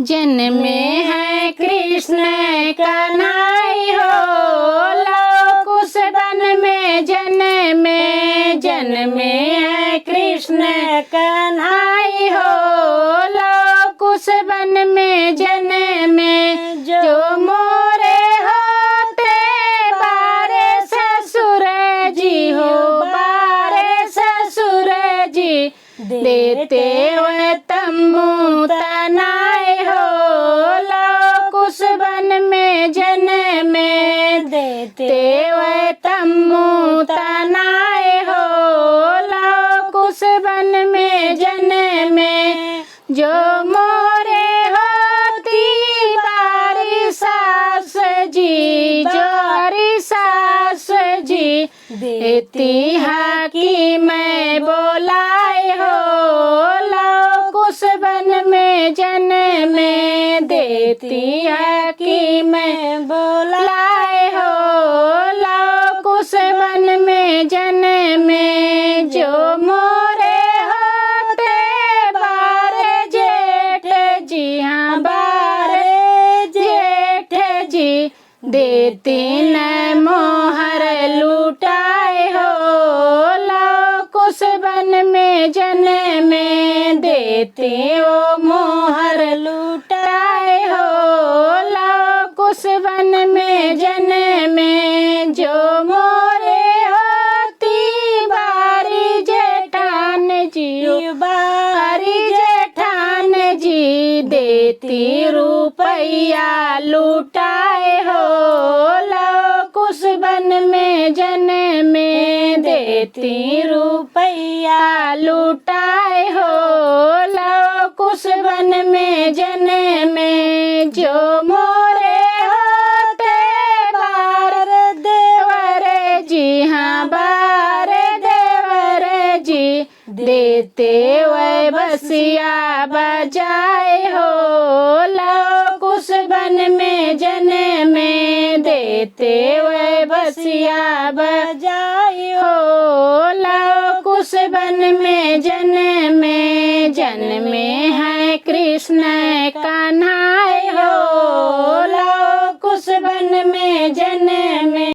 जन्मे है कृष्ण कन्हई हो, लव कुश वन में जन्मे है कृष्ण कन्हई हो, लव कुश वन में जन्मे जो मोरे होते बारे ससुर जी हो, बारे ससुर जी देते हुए तम्बू तनाए हो, लव कुश वन में जन्मे देते हुए तम्बू तनाए हो, लव कुश वन में जन्मे जो मोरे होती बारी सास जी, जो हरी सास जी देती है कि मैं बोलाए हो, लव कुश वन में जन्मे देती है कि मैं बोलाए हो, लव कुश वन में जन्मे जो मोरे होते बारे जेठ जी, हाँ बारे जेठ जी देती न मोहर लुटाए हो, लव कुश वन में जन्मे देते हो मोहर लुटाए हो, लव कुश वन में जन्मे जो मोरे होती बारी जेठान जी, बारी जेठान जी देती रुपया लुटाए हो, लव कुश वन में जन्मे देती रुपया लुटाए हो, लव कुश वन में जन्मे जो मोरे होते बार देवर जी, हाँ बार देवर जी देते वे बसिया बजाए हो, लव कुश वन में जन्मे देते वे बसिया बजाए हो, लव कुश वन में जन्मे है कृष्ण का